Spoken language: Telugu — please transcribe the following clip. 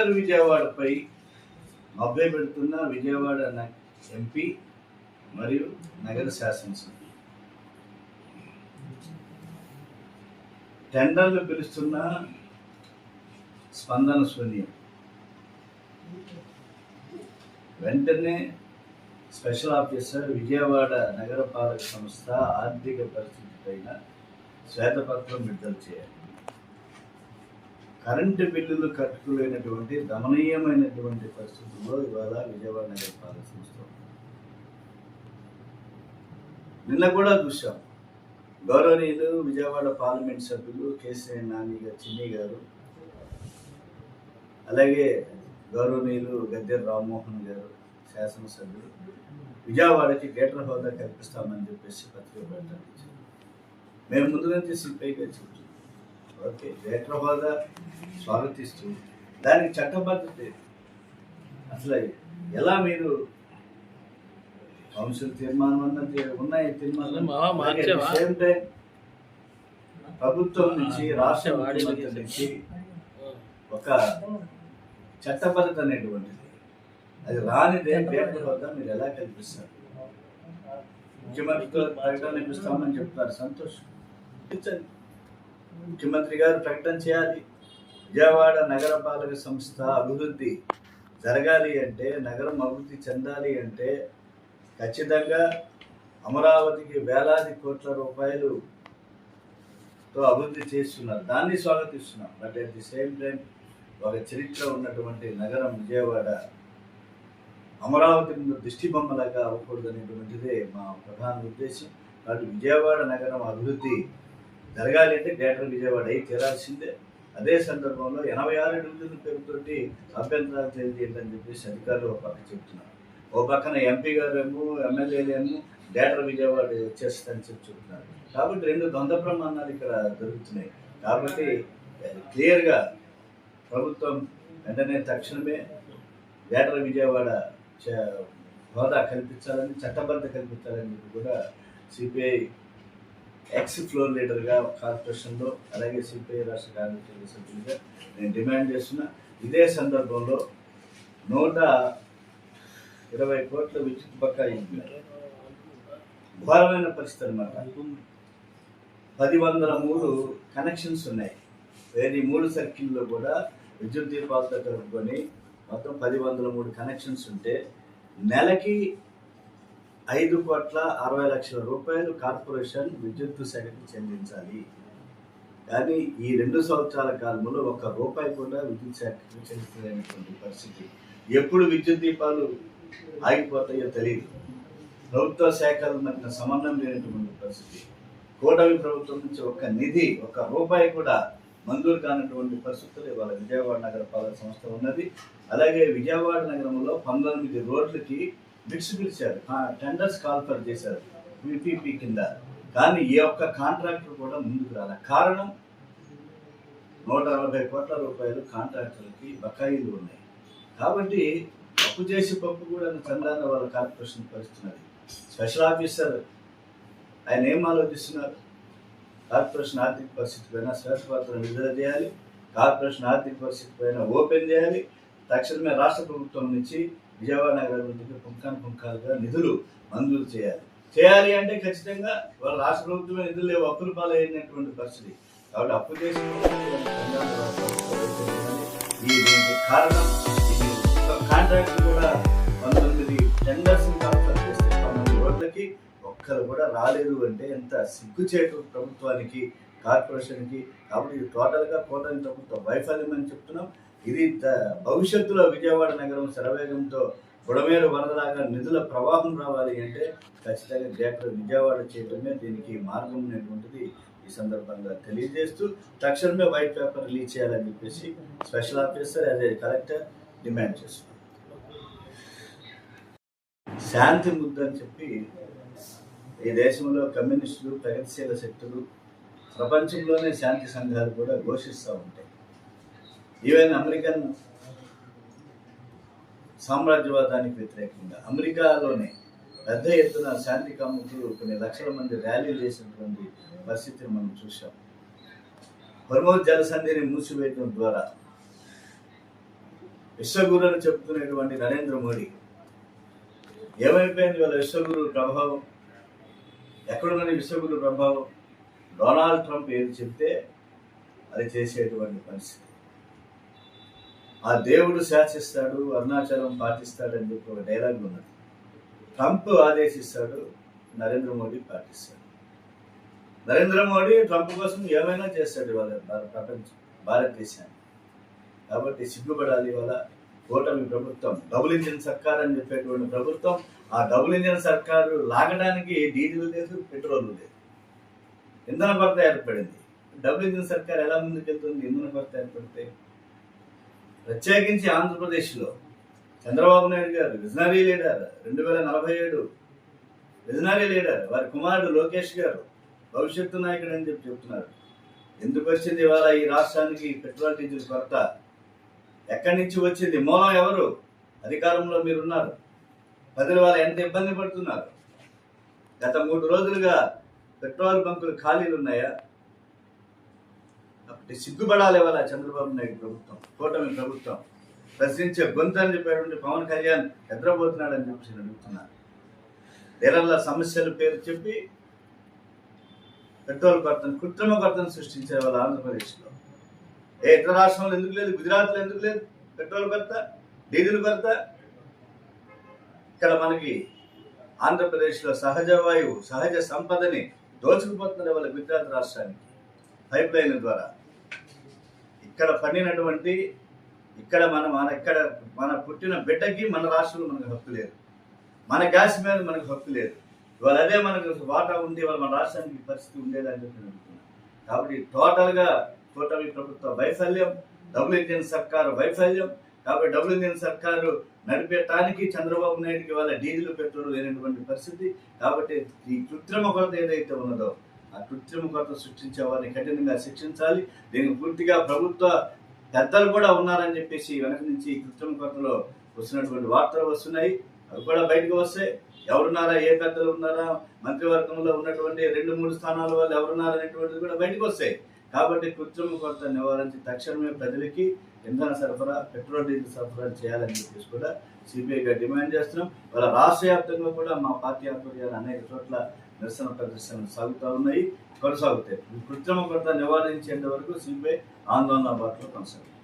గ్రేటర్ విజయవాడపై మభ్య పెడుతున్న విజయవాడ ఎంపీ మరియు నగర శాసనసభ్యులు టెండర్లు పిలుస్తున్న స్పందన శూన్యం. వెంటనే స్పెషల్ ఆఫీసర్ విజయవాడ నగరపాలక సంస్థ ఆర్థిక పరిస్థితి పైన శ్వేతపత్రం విడుదల చేయాలి. కరెంటు బిల్లులు కట్టుకోలేనటువంటి దమనీయమైనటువంటి పరిస్థితుల్లో ఇవాళ విజయవాడ నగరపాలక సంస్థ నిన్న కూడా చూసాం. గౌరవనీయులు విజయవాడ పార్లమెంట్ సభ్యులు కేసీఆర్ నాని గారు, చిన్ని గారు, అలాగే గౌరవనీయులు గద్దె రామ్మోహన్ గారు శాసనసభ్యులు విజయవాడకి గ్రేటర్ హోదా కల్పిస్తామని చెప్పేసి పత్రిక ప్రకటించారు. మేము ముందు నుంచి సిపిఐగా చెప్తున్నాం. ఓకే, గ్రేటర్ హోదా స్వాగతిస్తూ దానికి చట్టబద్ధత అసలు ఎలా మీరు కౌన్సిల్ తీర్మానం అన్నది ఉన్నాయి. తీర్మానం సేమ్ టైం ప్రభుత్వం నుంచి రాష్ట్ర ముఖ్యమంత్రి నుంచి ఒక చట్టబద్ధత అనేటువంటిది అది రానిదే గ్రేటర్ హోదా మీరు ఎలా కల్పిస్తారు? ముఖ్యమంత్రితో ప్రకటన ఇప్పిస్తామని చెప్తారు, సంతోషం. ముఖ్యమంత్రి గారు ప్రకటన చేయాలి. విజయవాడ నగరపాలక సంస్థ అభివృద్ధి జరగాలి అంటే, నగరం అభివృద్ధి చెందాలి అంటే ఖచ్చితంగా అమరావతికి వేలాది కోట్ల రూపాయలుతో అభివృద్ధి చేస్తున్నారు. దాన్ని స్వాగతిస్తున్నాం. But at the same time ఒక చరిత్ర ఉన్నటువంటి నగరం విజయవాడ అమరావతి ముందు దిష్టి బొమ్మలాగా అవ్వకూడదు అనేటువంటిదే మా ప్రధాన ఉద్దేశం. కాబట్టి విజయవాడ నగరం అభివృద్ధి జరగాలి అంటే గ్రేటర్ విజయవాడ అయి తీరాల్సిందే. అదే సందర్భంలో 86 డివిజన్ల పేరుతోటి అభ్యంతరాలు తెలియజేయాలని చెప్పేసి అధికారులు ఒక పక్క చెప్తున్నారు. ఓ పక్కన ఎంపీ గారేమో ఎమ్మెల్యేలేమో గ్రేటర్ విజయవాడ వచ్చేస్తుందని చెప్తున్నారు. కాబట్టి రెండు ద్వంద్వ ప్రమాణాలు ఇక్కడ జరుగుతున్నాయి. కాబట్టి క్లియర్గా ప్రభుత్వం వెంటనే తక్షణమే గ్రేటర్ విజయవాడ హోదా కల్పించాలని, చట్టబద్ధ కల్పించాలని చెప్పి కూడా సిపిఐ ఎక్స్ ఫ్లోర్ లీడర్గా కార్పొరేషన్లో, అలాగే సిపిఐ రాష్ట్ర కార్యదర్శి సభ్యులుగా నేను డిమాండ్ చేస్తున్నా. ఇదే సందర్భంలో 120 కోట్ల విద్యుత్ బకాయి ఘోరమైన పరిస్థితి అన్నమాట. 1003 కనెక్షన్స్ ఉన్నాయి. ఈ 3 సర్కిల్లో కూడా విద్యుత్ దీపాలతో కలుపుకొని మొత్తం 1003 కనెక్షన్స్ ఉంటే నెలకి 5,60,00,000 రూపాయలు కార్పొరేషన్ విద్యుత్ శాఖకి చెల్లించాలి. కానీ ఈ 2 సంవత్సరాల కాలంలో ₹1 కూడా విద్యుత్ శాఖకి చెల్లించలేనటువంటి పరిస్థితి. ఎప్పుడు విద్యుత్ దీపాలు ఆగిపోతాయో తెలియదు. ప్రభుత్వ శాఖల మధ్య సమన్వయం లేనటువంటి పరిస్థితి. కూటమి ప్రభుత్వం నుంచి ఒక నిధి, ₹1 కూడా మంజూరు కానటువంటి పరిస్థితులు ఇవాళ విజయవాడ నగరపాలక సంస్థ ఉన్నది. అలాగే విజయవాడ నగరంలో 19 రోడ్లకి బిడ్స్ పిలిచారు, టెండర్స్ కాల్ఫర్ చేశారు విపిపి కింద. కానీ ఏ ఒక్క కాంట్రాక్టర్ కూడా ముందుకు రాలే. కారణం 140 కోట్ల రూపాయలు కాంట్రాక్టర్లకి బకాయిలు ఉన్నాయి. కాబట్టి అప్పు చేసి పప్పు కూడా చందాన వాళ్ళ కార్పొరేషన్ పరిస్థితున్నది. స్పెషల్ ఆఫీసర్ ఆయన ఏం ఆలోచిస్తున్నారు? కార్పొరేషన్ ఆర్థిక పరిస్థితి పైన శ్వేతపత్రం విడుదల చేయాలి, కార్పొరేషన్ ఆర్థిక పరిస్థితి పైన ఓపెన్ చేయాలి. తక్షణమే రాష్ట్ర ప్రభుత్వం నుంచి విజయవాడ నగర అభివృద్ధికి పుంఖాలుగా నిధులు మంజూరు చేయాలి అంటే ఖచ్చితంగా వాళ్ళ రాష్ట్ర ప్రభుత్వమే నిధులు లేవు, అప్పుల పాలైనటువంటి పరిస్థితి. కాబట్టి అప్పు చేసి దీనికి కారణం కాంట్రాక్ట్ కూడా 19 టెండర్స్ కాల్ఫర్ చేస్తే 19 రోడ్లకి ఒక్కరు కూడా రాలేదు అంటే ఎంత సిగ్గుచేటు ప్రభుత్వానికి, కార్పొరేషన్కి. కాబట్టి ఇది టోటల్గా కూటమి ప్రభుత్వ వైఫల్యం అని చెప్తున్నాం. ఇది భవిష్యత్తులో విజయవాడ నగరం శరవేగంతో బుడమేరు వరదలాగా నిధుల ప్రవాహం రావాలి అంటే ఖచ్చితంగా గ్రేటర్ విజయవాడ చేయడమే దీనికి మార్గం అనేటువంటిది ఈ సందర్భంగా తెలియజేస్తూ తక్షణమే వైట్ పేపర్ రిలీజ్ చేయాలని చెప్పేసి special officer as a collector demand చేస్తున్నాం. శాంతి ముద్ద అని చెప్పి ఈ దేశంలో కమ్యూనిస్టులు, ప్రగతిశీల శక్తులు, ప్రపంచంలోనే శాంతి సంఘాలు కూడా ఘోషిస్తూ ఉంటాయి. ఈవెన్ అమెరికన్ సామ్రాజ్యవాదానికి వ్యతిరేకంగా అమెరికాలోనే పెద్ద ఎత్తున శాంతి కాముకులు కొన్ని లక్షల మంది ర్యాలీలు చేసినటువంటి పరిస్థితిని మనం చూసాం. హోర్ముజ్ జలసంధిని మూసివేయడం ద్వారా విశ్వగురు అని చెప్తున్నటువంటి నరేంద్ర మోడీ ఏమైపోయింది? వాళ్ళ విశ్వగురు ప్రభావం ఎక్కడున్నది? విశ్వగురు ప్రభావం డొనాల్డ్ ట్రంప్ ఏది చెప్తే అది చేసేటువంటి పరిస్థితి. ఆ దేవుడు శాసిస్తాడు, అరుణాచలం పాటిస్తాడని చెప్పి ఒక డైలాగ్ ఉన్నది. ట్రంప్ ఆదేశిస్తాడు, నరేంద్ర మోడీ పాటిస్తాడు. నరేంద్ర మోడీ ట్రంప్ కోసం ఏమైనా చేస్తాడు ఇవాళ భారతదేశాన్ని. కాబట్టి సిగ్గుపడాలి. ఇవాళ కూటమి ప్రభుత్వం డబుల్ ఇంజిన్ సర్కార్ అని చెప్పేటువంటి ప్రభుత్వం, ఆ డబుల్ ఇంజిన్ సర్కారు లాగడానికి డీజిల్ లేదు, పెట్రోల్ లేదు, ఇంధన కొరత ఏర్పడింది. డబుల్ ఇంజిన్ సర్కార్ ఎలా ముందుకెళ్తుంది? ఇంధన కొరత ఏర్పడితే ప్రత్యేకించి ఆంధ్రప్రదేశ్లో చంద్రబాబు నాయుడు గారు విజనరీ లీడర్, 2047 విజనరీ లీడర్, వారి కుమారుడు లోకేష్ గారు భవిష్యత్తు నాయకుడు అని చెప్పి చెప్తున్నారు. ఎందుకు వచ్చింది ఇవాళ ఈ రాష్ట్రానికి పెట్రోల్ డీజిల్ కొరత? ఎక్కడి నుంచి వచ్చింది? మూలం ఎవరు? అధికారంలో మీరున్నారు. ప్రజలు వాళ్ళు ఎంత ఇబ్బంది పడుతున్నారు? గత 3 రోజులుగా పెట్రోల్ బంకులు ఖాళీలు ఉన్నాయా? అప్పటి సిగ్గుపడాలి ఇవాళ చంద్రబాబు నాయుడు ప్రభుత్వం, కూటమి ప్రభుత్వం. ప్రశ్నించే గొంతు అని చెప్పేటువంటి పవన్ కళ్యాణ్ నిద్రపోతున్నాడని చెప్పి నేను అడుగుతున్నాను. డీలర్ల సమస్యల పేరు చెప్పి పెట్రోల్ కొరతను, కృత్రిమ కొరతను సృష్టించే వాళ్ళ ఆంధ్రప్రదేశ్లో. ఇతర రాష్ట్రంలో ఎందుకు లేదు? గుజరాత్లో ఎందుకు లేదు పెట్రోల్ కొరత, డీజిల్ కొరత? ఇక్కడ మనకి ఆంధ్రప్రదేశ్లో సహజ వాయువు, సహజ సంపదని దోచుకుపోతున్నారు వాళ్ళ గుజరాత్ రాష్ట్రానికి పైప్ లైన్ ద్వారా. ఇక్కడ పండినటువంటి, ఇక్కడ మన పుట్టిన బిడ్డకి మన రాష్ట్రంలో మనకు హక్కు లేదు, మన గ్యాస్ మీద మనకు హక్కు లేదు. ఇవాళ అదే మనకు వాటా ఉంది, ఇవాళ మన రాష్ట్రానికి పరిస్థితి ఉండేదని చెప్పి అనుకుంటున్నాను. కాబట్టి టోటల్గా కూటమి ప్రభుత్వ వైఫల్యం, డబుల్ ఇంజిన్ సర్కారు వైఫల్యం. కాబట్టి డబుల్ ఇంజిన్ సర్కారు నడిపేటానికి చంద్రబాబు నాయుడికి వాళ్ళ డీజిల్ పెట్రోల్ లేనటువంటి పరిస్థితి. కాబట్టి ఈ కృత్రిమ కొరత ఏదైతే ఉన్నదో ఆ కృత్రిమ కొరత సృష్టించే వారిని కఠినంగా శిక్షించాలి. దీనికి పూర్తిగా ప్రభుత్వ పెద్దలు కూడా ఉన్నారని చెప్పేసి వెనక నుంచి కృత్రిమ కొరతలో వస్తున్నటువంటి వార్తలు వస్తున్నాయి. అవి కూడా బయటకు వస్తే ఎవరున్నారా, ఏ పెద్దలు ఉన్నారా, మంత్రివర్గంలో ఉన్నటువంటి 2-3 స్థానాల వాళ్ళు ఎవరున్నారా అనేటువంటిది కూడా బయటకు వస్తాయి. కాబట్టి కృత్రిమ కొరత నివారించి తక్షణమే ప్రజలకి ఇంధన సరఫరా, పెట్రోల్ డీజిల్ సరఫరా చేయాలని చెప్పేసి కూడా సిపిఐగా డిమాండ్ చేస్తున్నాం. వాళ్ళ రాష్ట్ర వ్యాప్తంగా కూడా మా పార్టీ ఆధ్వర్యాలు అనేక చోట్ల నిరసన ప్రదర్శనలు సాగుతూ ఉన్నాయి, కొనసాగుతాయి. కృత్రిమ కొరత నివారించేంత వరకు సిపిఐ ఆందోళన బాటలో కొనసాగుతుంది.